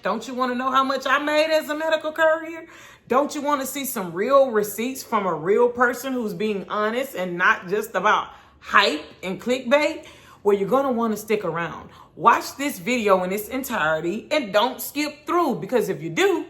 Don't you want to know how much I made as a medical courier? Don't you want to see some real receipts from a real person who's being honest and not just about hype and clickbait? Well, you're going to want to stick around. Watch this video in its entirety and don't skip through, because if you do,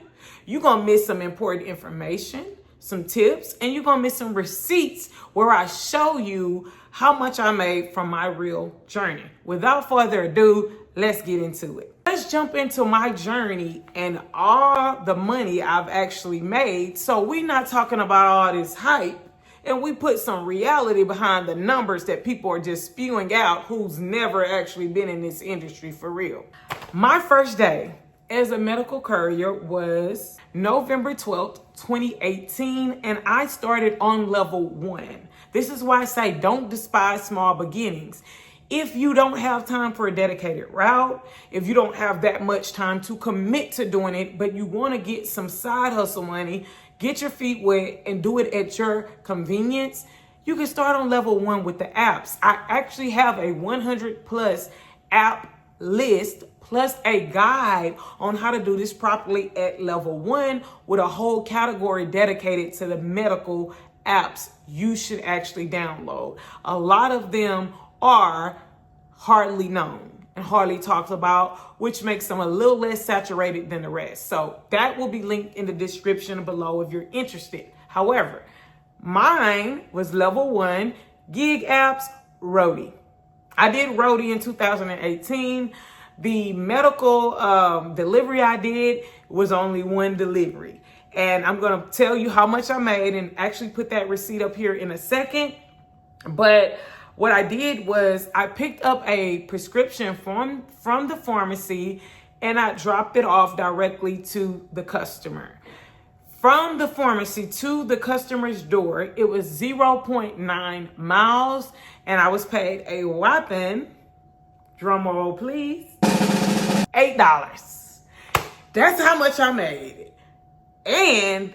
you're going to miss some important information, some tips, and you're going to miss some receipts where I show you how much I made from my real journey. Without further ado, let's get into it. Let's jump into my journey and all the money I've actually made. So we're not talking about all this hype, and we put some reality behind the numbers that people are just spewing out who's never actually been in this industry for real. My first day as a medical courier was November 12th, 2018, and I started on level 1. This is why I say don't despise small beginnings. If you don't have time for a dedicated route, if you don't have that much time to commit to doing it, but you want to get some side hustle money, get your feet wet and do it at your convenience, you can start on level 1 with the apps. I actually have a 100+ app list plus a guide on how to do this properly at level 1 with a whole category dedicated to the medical apps you should actually download. A lot of them are hardly known and hardly talked about, which makes them a little less saturated than the rest. So that will be linked in the description below if you're interested. However, mine was level 1, gig apps, roadie. I did roadie in 2018. The medical delivery I did was only 1 delivery. And I'm going to tell you how much I made and actually put that receipt up here in a second. But what I did was I picked up a prescription from the pharmacy and I dropped it off directly to the customer. From the pharmacy to the customer's door, it was 0.9 miles, and I was paid a whopping, drum roll please, $8. That's how much I made. And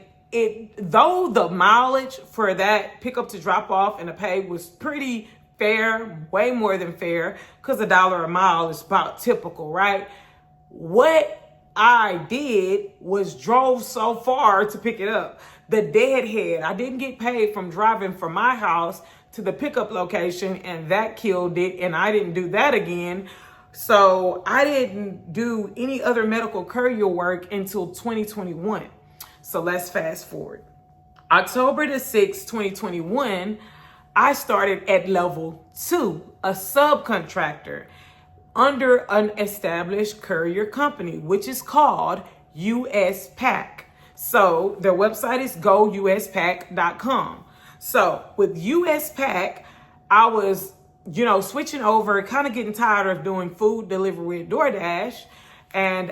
though the mileage for that pickup to drop off and the pay was pretty fair, way more than fair, because $1 a mile is about typical, right? What I did was drove so far to pick it up. The deadhead, I didn't get paid from driving from my house to the pickup location, and that killed it, and I didn't do that again. So I didn't do any other medical courier work until 2021. So let's fast forward. October the 6th, 2021, I started at level 2, a subcontractor under an established courier company, which is called USPAC. So their website is gouspac.com. So with USPAC, I was, switching over, kind of getting tired of doing food delivery with DoorDash. And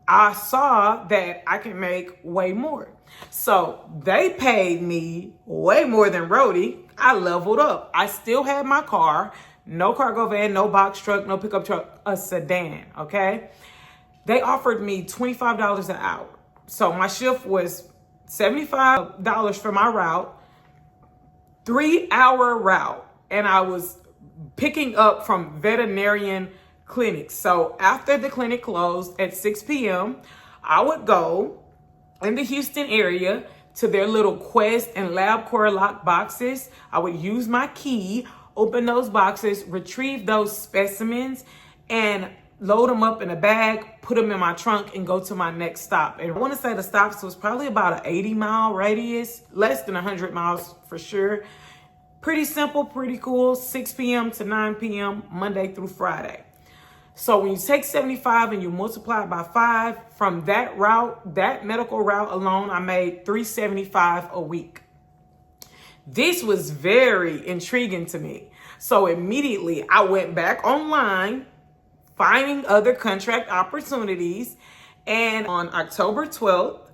I saw that I can make way more. So they paid me way more than roadie. I leveled up. I still had my car, no cargo van, no box truck, no pickup truck, a sedan, okay? They offered me $25 an hour. So my shift was $75 for my route, 3-hour route. And I was picking up from veterinarian clinics. So after the clinic closed at 6 p.m., I would go in the Houston area to their little Quest and LabCorp lock boxes. I would use my key, open those boxes, retrieve those specimens, and load them up in a bag, put them in my trunk, and go to my next stop. And I want to say the stops was probably about an 80-mile radius, less than 100 miles for sure. Pretty simple, pretty cool, 6 p.m. to 9 p.m., Monday through Friday. So when you take 75 and you multiply it by 5, from that route, that medical route alone, I made $375 a week. This was very intriguing to me. So immediately I went back online, finding other contract opportunities. And on October 12th,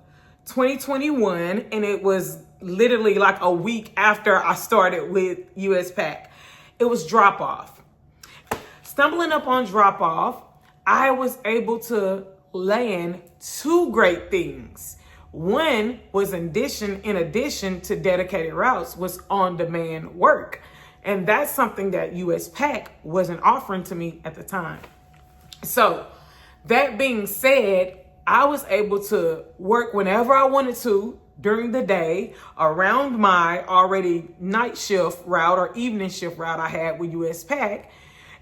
2021, and it was literally like a week after I started with USPAC, it was drop off. Stumbling up on drop off, I was able to land 2 great things. One was in addition to dedicated routes, was on-demand work. And that's something that USPAC wasn't offering to me at the time. So That being said, I was able to work whenever I wanted to during the day around my already night shift route or evening shift route I had with US Pack,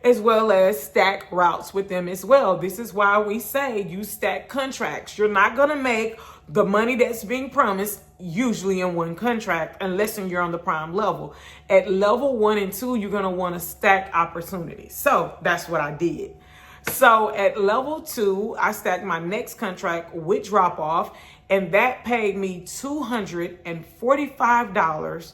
as well as stack routes with them as well. This is why we say you stack contracts. You're not going to make the money that's being promised usually in one contract unless you're on the prime level. At level 1 and 2, you're going to want to stack opportunities. So that's what I did. So at level 2, I stacked my next contract with drop off, and that paid me $245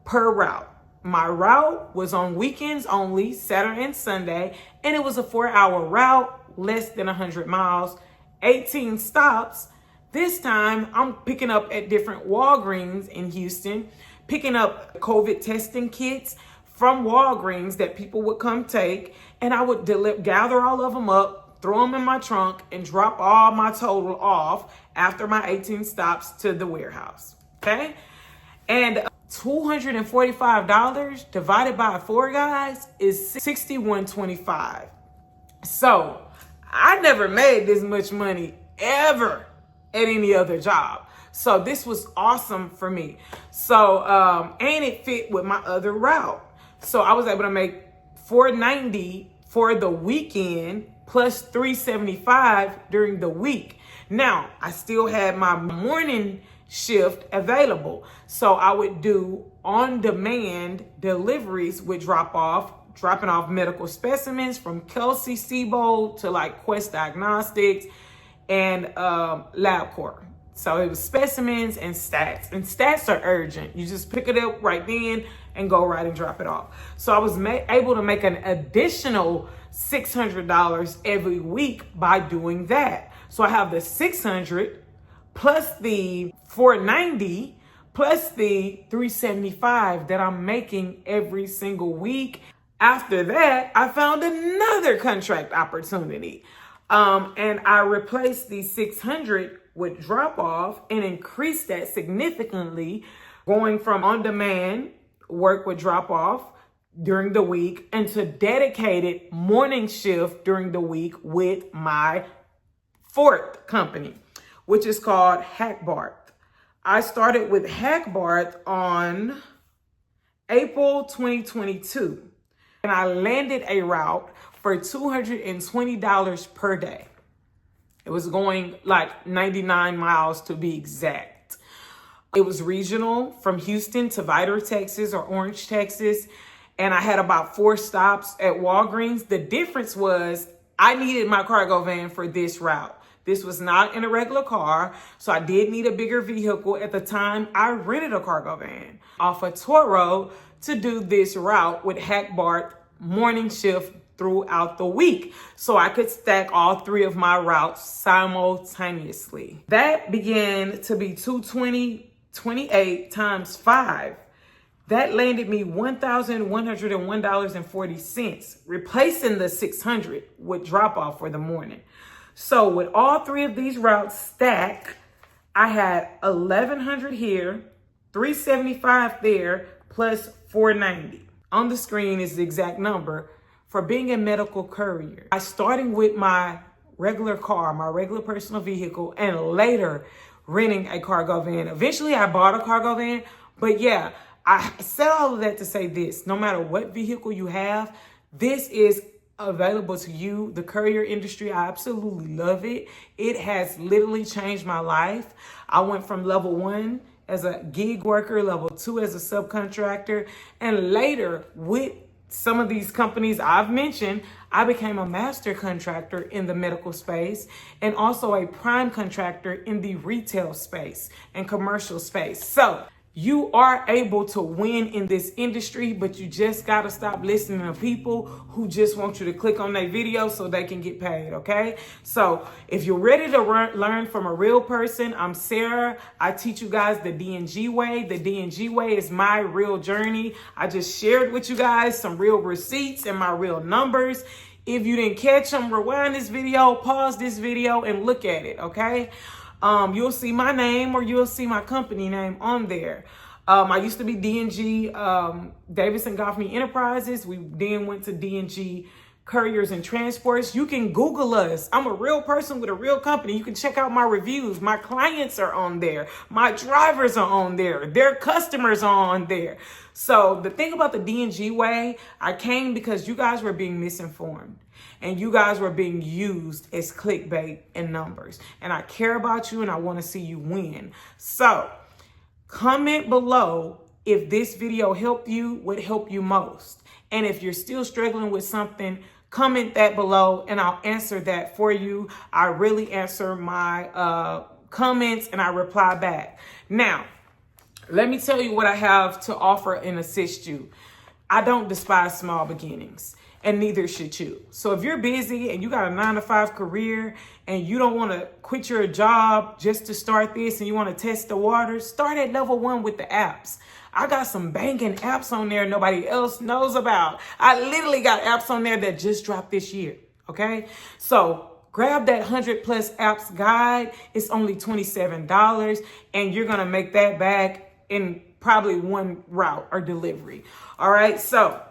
per route. My route was on weekends only, Saturday and Sunday, and it was a 4-hour route, less than 100 miles, 18 stops. This time I'm picking up at different Walgreens in Houston, picking up COVID testing kits from Walgreens that people would come take, and I would gather all of them up, throw them in my trunk, and drop all my total off after my 18 stops to the warehouse, okay? And $245 divided by 4, guys, is $61.25. So I never made this much money ever at any other job. So this was awesome for me. So, and it fit with my other route. So I was able to make $490 for the weekend plus $375 during the week. Now, I still had my morning shift available. So I would do on-demand deliveries with dropping off medical specimens from Kelsey Siebold to like Quest Diagnostics and LabCorp. So it was specimens and stats. And stats are urgent. You just pick it up right then and go right and drop it off. So I was able to make an additional $600 every week by doing that. So I have the $600 plus the $490 plus the $375 that I'm making every single week. After that, I found another contract opportunity. And I replaced the $600 with drop off and increased that significantly, going from on-demand work with drop off during the week into dedicated morning shift during the week with my fourth company, which is called Hackbart. I started with Hackbart on April 2022, and I landed a route for $220 per day. It was going like 99 miles to be exact. It was regional from Houston to Vidor, Texas or Orange, Texas. And I had about 4 stops at Walgreens. The difference was I needed my cargo van for this route. This was not in a regular car, so I did need a bigger vehicle. At the time, I rented a cargo van off of Toro to do this route with Hackbart morning shift throughout the week, so I could stack all 3 of my routes simultaneously. That began to be $228 times 5. That landed me $1,101.40, replacing the $600 with drop off for the morning. So with all 3 of these routes stacked, I had $1,100 here, $375 there, plus $490. On the screen is the exact number for being a medical courier. I starting with my regular car, my regular personal vehicle, and later renting a cargo van. Eventually I bought a cargo van, but yeah, I said all of that to say this: no matter what vehicle you have, this is available to you. The courier industry, I absolutely love it. It has literally changed my life. I went from level 1 as a gig worker, level 2 as a subcontractor, and later with some of these companies I've mentioned, I became a master contractor in the medical space and also a prime contractor in the retail space and commercial space. So you are able to win in this industry, but you just got to stop listening to people who just want you to click on their video so they can get paid, okay? So if you're ready to learn from a real person, I'm Sarah. I teach you guys the D&G way. The D&G way is my real journey. I just shared with you guys some real receipts and my real numbers. If you didn't catch them, rewind this video, pause this video, and look at it, okay? You'll see my name or you'll see my company name on there. I used to be D&G Davis and Goffney Enterprises. We then went to D&G Couriers and Transports. You can Google us. I'm a real person with a real company. You can check out my reviews. My clients are on there. My drivers are on there. Their customers are on there. So the thing about the D&G way, I came because you guys were being misinformed and you guys were being used as clickbait and numbers. And I care about you and I want to see you win. So comment below if this video helped you, what helped you most. And if you're still struggling with something, comment that below and I'll answer that for you. I really answer my comments and I reply back. Now, let me tell you what I have to offer and assist you. I don't despise small beginnings, and neither should you. So if you're busy and you got a 9-to-5 career and you don't want to quit your job just to start this and you want to test the waters, start at level 1 with the apps. I got some banging apps on there nobody else knows about. I literally got apps on there that just dropped this year, okay? So grab that 100+ apps guide. It's only $27 and you're going to make that back in probably one route or delivery. All right, so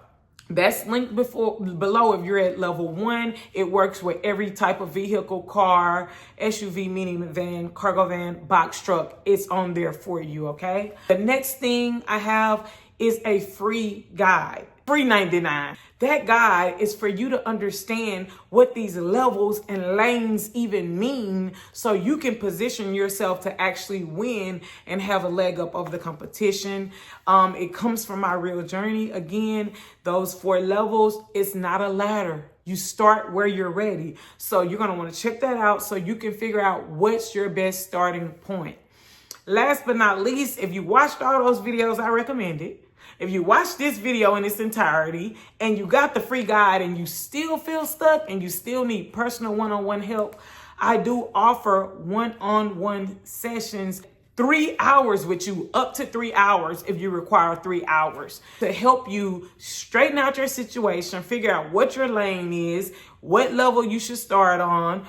that's linked below if you're at level 1. It works with every type of vehicle, car, SUV, minivan, cargo van, box truck. It's on there for you, okay? The next thing I have is a free guide, free $99. That guide is for you to understand what these levels and lanes even mean so you can position yourself to actually win and have a leg up of the competition. It comes from my real journey. Again, those 4 levels, it's not a ladder. You start where you're ready. So you're going to want to check that out so you can figure out what's your best starting point. Last but not least, if you watched all those videos I recommended, if you watch this video in its entirety and you got the free guide and you still feel stuck and you still need personal one-on-one help, I do offer one-on-one sessions, 3 hours with you, up to 3 hours if you require 3 hours, to help you straighten out your situation, figure out what your lane is, what level you should start on,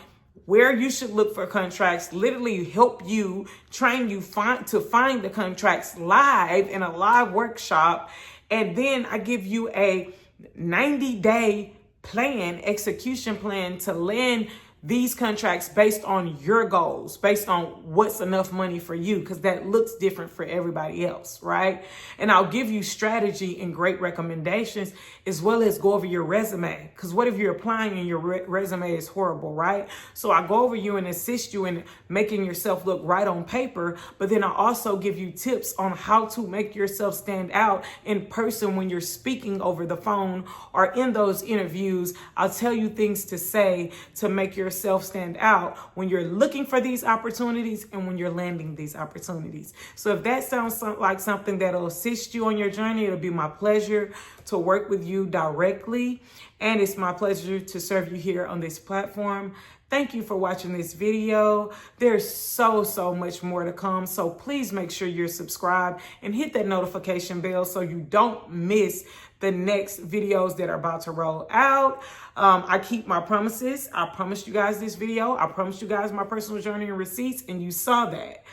where you should look for contracts, literally help you, train you to find the contracts live in a live workshop. And then I give you a 90-day plan, execution plan to land these contracts based on your goals, based on what's enough money for you, because that looks different for everybody else, right? And I'll give you strategy and great recommendations, as well as go over your resume. Because what if you're applying and your resume is horrible, right? So I go over you and assist you in making yourself look right on paper, but then I also give you tips on how to make yourself stand out in person when you're speaking over the phone or in those interviews. I'll tell you things to say to make yourself stand out when you're looking for these opportunities and when you're landing these opportunities. So if that sounds like something that'll assist you on your journey, it'll be my pleasure to work with you directly. And it's my pleasure to serve you here on this platform. Thank you for watching this video. There's so much more to come. So please make sure you're subscribed and hit that notification bell so you don't miss the next videos that are about to roll out. I keep my promises. I promised you guys this video. I promised you guys my personal journey and receipts, and you saw that.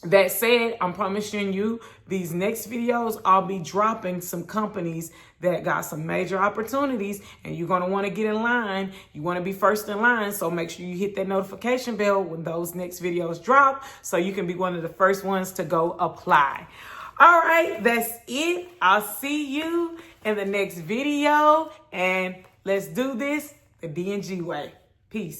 That said, I'm promising you these next videos, I'll be dropping some companies that got some major opportunities, and you're going to want to get in line. You want to be first in line. So make sure you hit that notification bell when those next videos drop so you can be one of the first ones to go apply. All right, that's it. I'll see you in the next video, and let's do this the D&G way. Peace.